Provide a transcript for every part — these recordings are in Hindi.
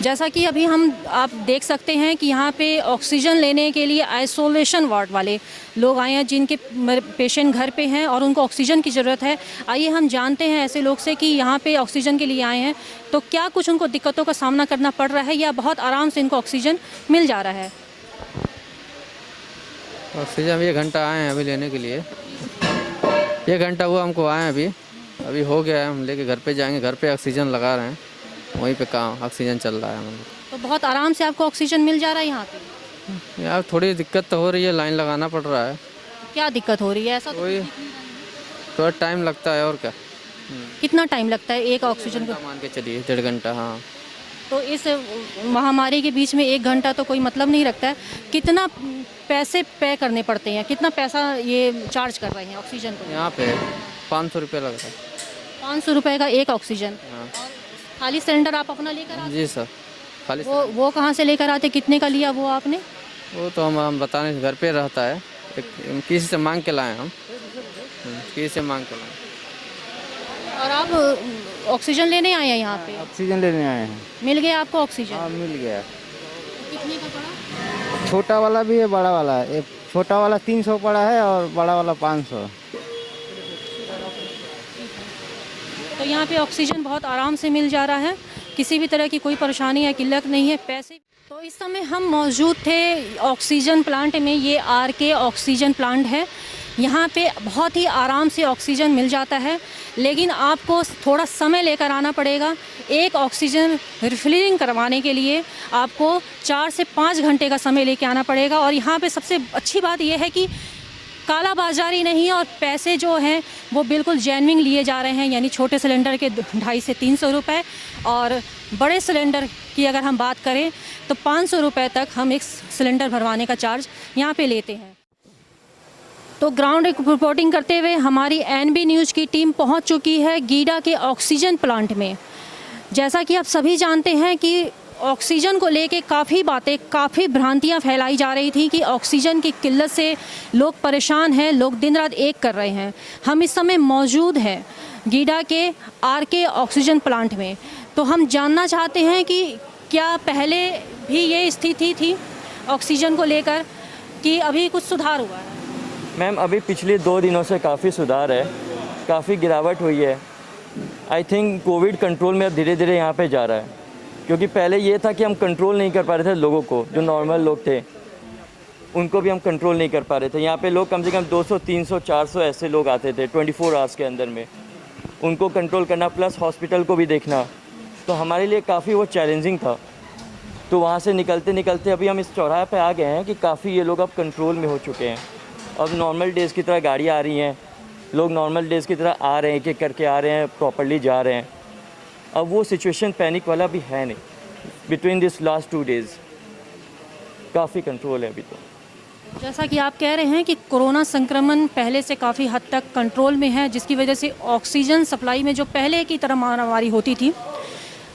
जैसा कि अभी आप देख सकते हैं कि यहाँ पे ऑक्सीजन लेने के लिए आइसोलेशन वार्ड वाले लोग आए हैं, जिनके पेशेंट घर पे हैं और उनको ऑक्सीजन की ज़रूरत है। आइए हम जानते हैं ऐसे लोग से कि यहाँ पे ऑक्सीजन के लिए आए हैं तो क्या कुछ उनको दिक्कतों का सामना करना पड़ रहा है या बहुत आराम से इनको ऑक्सीजन मिल जा रहा है। ऑक्सीजन अभी 1 घंटा आए हैं अभी लेने के लिए। 1 घंटा हुआ हमको आए हैं, अभी हो गया है। हम लेके घर पे जाएंगे, घर पे ऑक्सीजन लगा रहे हैं, वहीं पे काम ऑक्सीजन चल रहा है हम लोग। तो बहुत आराम से आपको ऑक्सीजन मिल जा रहा है यहाँ पे? यार थोड़ी दिक्कत तो हो रही है, लाइन लगाना पड़ रहा है। क्या दिक्कत हो रही है? ऐसा वही थोड़ा टाइम लगता है और क्या। कितना टाइम लगता है एक ऑक्सीजन को? मान के चलिए 1.5 घंटा। हाँ, तो इस महामारी के बीच में 1 घंटा तो कोई मतलब नहीं रखता है। कितना पैसे पे करने पड़ते हैं, कितना पैसा ये चार्ज कर रहे हैं ऑक्सीजन को? यहाँ पे 500 रुपये लग रहा है। 500 रुपये का एक ऑक्सीजन। हाँ। खाली सिलेंडर आप अपना लेकर आते? जी सर, खाली वो कहाँ से लेकर आते? कितने का लिया वो आपने? वो तो हम बताने, घर पे रहता है, किसी से मांग के लाए हम, किसी से मांग के लाए। और आप ऑक्सीजन लेने आए हैं यहाँ पे? ऑक्सीजन लेने आए हैं। मिल गया आपको ऑक्सीजन? हाँ मिल गया। कितने का पड़ा? छोटा वाला भी है, बड़ा वाला है। एक छोटा वाला 300 पड़ा है और बड़ा वाला 500। तो यहाँ पे ऑक्सीजन बहुत आराम से मिल जा रहा है, किसी भी तरह की कोई परेशानी या किल्लत नहीं है। पैसे तो इस समय हम मौजूद थे ऑक्सीजन प्लांट में। ये आरके ऑक्सीजन प्लांट है। यहाँ पे बहुत ही आराम से ऑक्सीजन मिल जाता है, लेकिन आपको थोड़ा समय लेकर आना पड़ेगा। एक ऑक्सीजन रिफिलिंग करवाने के लिए आपको 4 से 5 घंटे का समय लेके आना पड़ेगा। और यहाँ पे सबसे अच्छी बात यह है कि कालाबाजारी नहीं है और पैसे जो हैं वो बिल्कुल जेन्युइन लिए जा रहे हैं। यानी छोटे सिलेंडर के 250 से 300 रुपये और बड़े सिलेंडर की अगर हम बात करें तो 500 रुपये तक हम एक सिलेंडर भरवाने का चार्ज यहाँ पे लेते हैं। तो ग्राउंड रिपोर्टिंग करते हुए हमारी एनबी न्यूज़ की टीम पहुँच चुकी है गीडा के ऑक्सीजन प्लांट में। जैसा कि आप सभी जानते हैं कि ऑक्सीजन को लेके काफ़ी भ्रांतियां फैलाई जा रही थी कि ऑक्सीजन की किल्लत से लोग परेशान हैं, लोग दिन रात एक कर रहे हैं। हम इस समय मौजूद हैं गीडा के आरके ऑक्सीजन प्लांट में। तो हम जानना चाहते हैं कि क्या पहले भी ये स्थिति थी ऑक्सीजन को लेकर कि अभी कुछ सुधार हुआ है? मैम अभी पिछले 2 दिनों से काफ़ी सुधार है, काफ़ी गिरावट हुई है। आई थिंक कोविड कंट्रोल में अब धीरे धीरे यहाँ पे जा रहा है, क्योंकि पहले ये था कि हम कंट्रोल नहीं कर पा रहे थे लोगों को। जो नॉर्मल लोग थे उनको भी हम कंट्रोल नहीं कर पा रहे थे। यहाँ पे लोग कम से कम 200, 300, 400 ऐसे लोग आते थे 24 आवर्स के अंदर में। उनको कंट्रोल करना प्लस हॉस्पिटल को भी देखना, तो हमारे लिए काफ़ी वो चैलेंजिंग था। तो वहाँ से निकलते निकलते अभी हम इस चौराहे पे आ गए हैं कि काफ़ी ये लोग अब कंट्रोल में हो चुके हैं। अब नॉर्मल डेज़ की तरह गाड़ियाँ आ रही हैं, लोग नॉर्मल डेज़ की तरह आ रहे हैं, एक-एक करके आ रहे हैं, प्रॉपर्ली जा रहे हैं। अब वो सिचुएशन पैनिक वाला भी है नहीं। बिटवीन दिस लास्ट 2 डेज़ काफ़ी कंट्रोल है अभी तो। जैसा कि आप कह रहे हैं कि कोरोना संक्रमण पहले से काफ़ी हद तक कंट्रोल में है, जिसकी वजह से ऑक्सीजन सप्लाई में जो पहले की तरह महामारी होती थी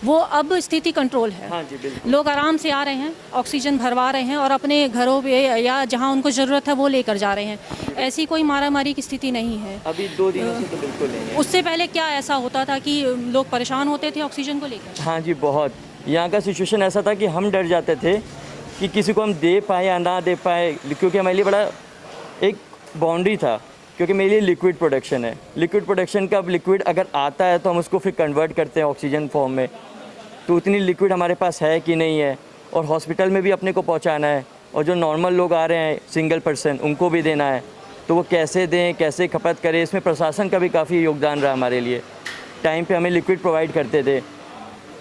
वो अब स्थिति कंट्रोल है। हाँ जी बिल्कुल। लोग आराम से आ रहे हैं, ऑक्सीजन भरवा रहे हैं और अपने घरों पे या जहां उनको ज़रूरत है वो लेकर जा रहे हैं। ऐसी कोई मारामारी की स्थिति नहीं है अभी 2 दिनों से तो बिल्कुल नहीं है। उससे पहले क्या ऐसा होता था कि लोग परेशान होते थे ऑक्सीजन को लेकर? हाँ जी बहुत। यहाँ का सिचुएशन ऐसा था कि हम डर जाते थे कि किसी को हम दे पाए या ना दे पाए, क्योंकि हमारे लिए बड़ा एक बाउंड्री था, क्योंकि मेरे लिए लिक्विड प्रोडक्शन है। लिक्विड प्रोडक्शन का अब लिक्विड अगर आता है तो हम उसको फिर कन्वर्ट करते हैं ऑक्सीजन फॉर्म में। तो उतनी लिक्विड हमारे पास है कि नहीं है, और हॉस्पिटल में भी अपने को पहुंचाना है, और जो नॉर्मल लोग आ रहे हैं सिंगल पर्सन उनको भी देना है। तो वो कैसे दें, कैसे खपत करें, इसमें प्रशासन का भी काफ़ी योगदान रहा हमारे लिए। टाइम पे हमें लिक्विड प्रोवाइड करते थे,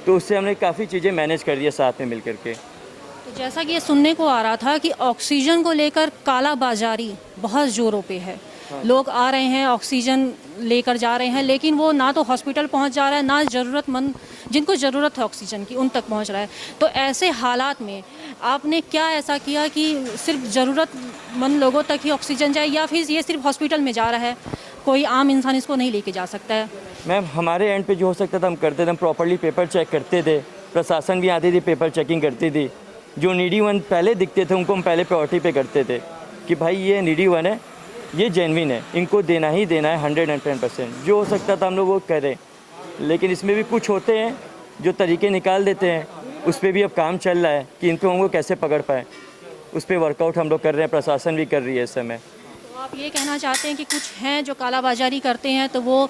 तो उससे हमने काफ़ी चीज़ें मैनेज कर दिया साथ में मिल करके। तो जैसा कि ये सुनने को आ रहा था कि ऑक्सीजन को लेकर कालाबाजारी बहुत ज़ोरों पे है। लोग आ रहे हैं, ऑक्सीजन लेकर जा रहे हैं, लेकिन वो ना तो हॉस्पिटल पहुंच जा रहा है, ना ज़रूरतमंद जिनको ज़रूरत है ऑक्सीजन की उन तक पहुंच रहा है। तो ऐसे हालात में आपने क्या ऐसा किया कि सिर्फ ज़रूरतमंद लोगों तक ही ऑक्सीजन जाए, या फिर ये सिर्फ हॉस्पिटल में जा रहा है, कोई आम इंसान इसको नहीं लेके जा सकता है? मैम हमारे एंड पे जो हो सकता था हम करते थे। हम प्रॉपर्ली पेपर चेक करते थे, प्रशासन भी आती थी, पेपर चेकिंग करती थी। जो नीडी वन पहले दिखते थे उनको हम पहले प्रायोरिटी पे करते थे कि भाई ये नीडी वन है, ये जेन्युइन है, इनको देना ही देना है 110%। जो हो सकता था हम लोग वो करें। लेकिन इसमें भी कुछ होते हैं जो तरीके निकाल देते हैं उस पर भी अब काम चल रहा है कि इन पे हमको कैसे पकड़ पाए, उस पर वर्कआउट हम लोग कर रहे हैं, प्रशासन भी कर रही है इस समय। तो आप ये कहना चाहते हैं कि कुछ हैं जो कालाबाजारी करते हैं तो वो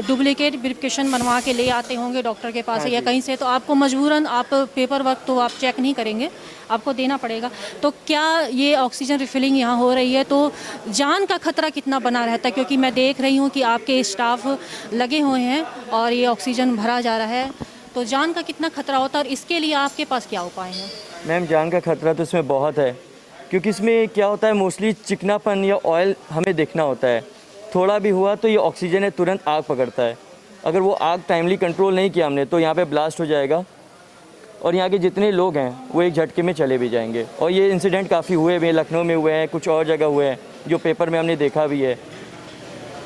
डुप्लीकेट वेरिफिकेशन बनवा के ले आते होंगे डॉक्टर के पास या कहीं से, तो आपको मजबूरन आप पेपर वर्क तो आप चेक नहीं करेंगे, आपको देना पड़ेगा। तो क्या ये ऑक्सीजन रिफिलिंग यहाँ हो रही है तो जान का खतरा कितना बना रहता है? क्योंकि मैं देख रही हूँ कि आपके स्टाफ लगे हुए हैं और ये ऑक्सीजन भरा जा रहा है, तो जान का कितना खतरा होता है और इसके लिए आपके पास क्या उपाय हैं? मैम जान का खतरा तो इसमें बहुत है, क्योंकि इसमें क्या होता है मोस्टली चिकनापन या ऑयल हमें देखना होता है, थोड़ा भी हुआ तो ये ऑक्सीजन है तुरंत आग पकड़ता है। अगर वो आग टाइमली कंट्रोल नहीं किया हमने तो यहाँ पे ब्लास्ट हो जाएगा और यहाँ के जितने लोग हैं वो एक झटके में चले भी जाएंगे। और ये इंसिडेंट काफ़ी हुए भी हैं, लखनऊ में हुए हैं, कुछ और जगह हुए हैं जो पेपर में हमने देखा भी है।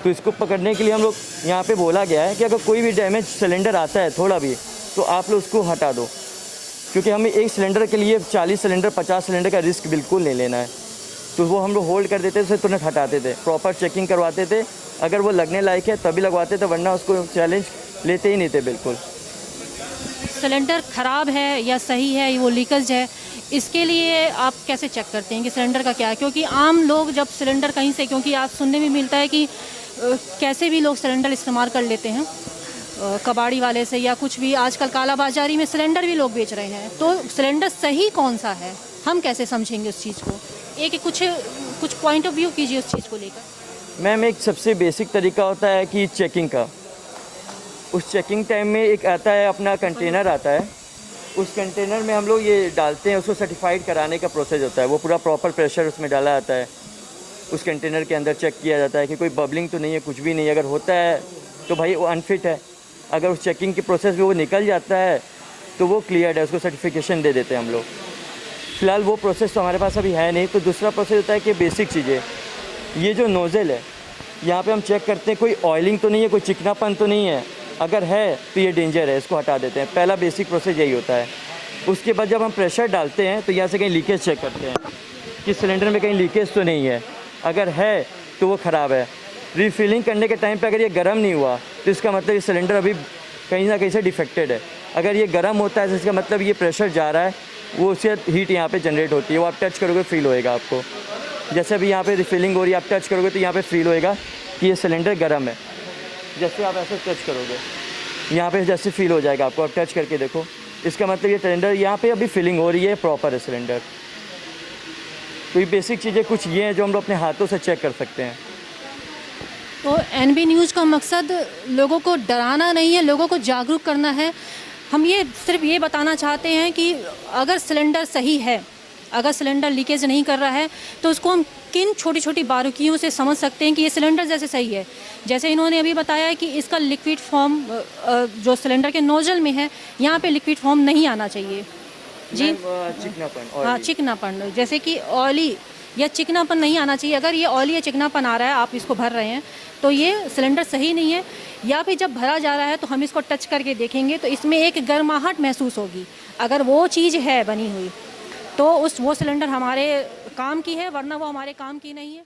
तो इसको पकड़ने के लिए हम लोग यहाँ पे बोला गया है कि अगर कोई भी डैमेज सिलेंडर आता है थोड़ा भी तो आप लोग उसको हटा दो, क्योंकि हमें एक सिलेंडर के लिए 40 सिलेंडर 50 सिलेंडर का रिस्क बिल्कुल नहीं लेना है। तो वो हम लोग होल्ड कर देते थे, उसे तुरंत हटाते थे, प्रॉपर चेकिंग करवाते थे, अगर वो लगने लायक है तभी लगवाते थे, वरना उसको चैलेंज लेते ही नहीं थे बिल्कुल। सिलेंडर ख़राब है या सही है, वो लीकेज है, इसके लिए आप कैसे चेक करते हैं कि सिलेंडर का क्या है? क्योंकि आम लोग जब सिलेंडर कहीं से, क्योंकि आप सुनने में मिलता है कि कैसे भी लोग सिलेंडर इस्तेमाल कर लेते हैं कबाड़ी वाले से या कुछ भी, आजकल कालाबाजारी में सिलेंडर भी लोग बेच रहे हैं। तो सिलेंडर सही कौन सा है, हम कैसे समझेंगे उस चीज़ को? एक कुछ पॉइंट ऑफ व्यू कीजिए उस चीज़ को लेकर। मैम एक सबसे बेसिक तरीका होता है कि चेकिंग का, उस चेकिंग टाइम में एक आता है अपना कंटेनर आता है, उस कंटेनर में हम लोग ये डालते हैं, उसको सर्टिफाइड कराने का प्रोसेस होता है, वो पूरा प्रॉपर प्रेशर उसमें डाला जाता है, उस कंटेनर के अंदर चेक किया जाता है कि कोई बबलिंग तो नहीं है, कुछ भी नहीं, अगर होता है तो भाई वो अनफिट है, अगर उस चेकिंग के प्रोसेस में वो निकल जाता है तो वो क्लियर्ड है, उसको सर्टिफिकेशन दे देते हैं हम लोग। फ़िलहाल वो प्रोसेस तो हमारे पास अभी है नहीं। तो दूसरा प्रोसेस होता है कि बेसिक चीज़ें, ये जो नोज़ल है यहाँ पे हम चेक करते हैं कोई ऑयलिंग तो नहीं है, कोई चिकनापन तो नहीं है, अगर है तो ये डेंजर है, इसको हटा देते हैं। पहला बेसिक प्रोसेस यही होता है। उसके बाद जब हम प्रेशर डालते हैं तो यहाँ से कहीं लीकेज चेक करते हैं कि सिलेंडर में कहीं लीकेज तो नहीं है, अगर है तो वो ख़राब है। रीफिलिंग करने के टाइम पे अगर ये गर्म नहीं हुआ तो इसका मतलब ये सिलेंडर अभी कहीं ना कहीं से डिफेक्टेड है। अगर ये गर्म होता है तो इसका मतलब ये प्रेशर जा रहा है, वो उससे हीट यहाँ पे जनरेट होती है, वो आप टच करोगे फील होएगा आपको। जैसे अभी यहाँ पे रिफिलिंग हो रही है, आप टच करोगे तो यहाँ पे फील होएगा कि ये सिलेंडर गर्म है। जैसे आप ऐसे टच करोगे यहाँ पे जैसे फील हो जाएगा आपको, आप टच करके देखो, इसका मतलब ये सिलेंडर यहाँ पे अभी फिलिंग हो रही है, प्रॉपर है सिलेंडर। तो ये बेसिक चीज़ें कुछ ये हैं जो हम लोग अपने हाथों से चेक कर सकते हैं। तो एनबी न्यूज़ का मकसद लोगों को डराना नहीं है, लोगों को जागरूक करना है। हम ये सिर्फ ये बताना चाहते हैं कि अगर सिलेंडर सही है, अगर सिलेंडर लीकेज नहीं कर रहा है तो उसको हम किन छोटी छोटी बारीकियों से समझ सकते हैं कि ये सिलेंडर जैसे सही है। जैसे इन्होंने अभी बताया कि इसका लिक्विड फॉर्म जो सिलेंडर के नोजल में है, यहाँ पे लिक्विड फॉर्म नहीं आना चाहिए जी। चिकनापन, हाँ चिकनापन, जैसे कि ऑयली या चिकनापन नहीं आना चाहिए। अगर ये ऑयली या चिकनापन आ रहा है, आप इसको भर रहे हैं तो ये सिलेंडर सही नहीं है। या फिर जब भरा जा रहा है तो हम इसको टच करके देखेंगे तो इसमें एक गर्माहट महसूस होगी, अगर वो चीज़ है बनी हुई तो वो सिलेंडर हमारे काम की है, वरना वो हमारे काम की नहीं है।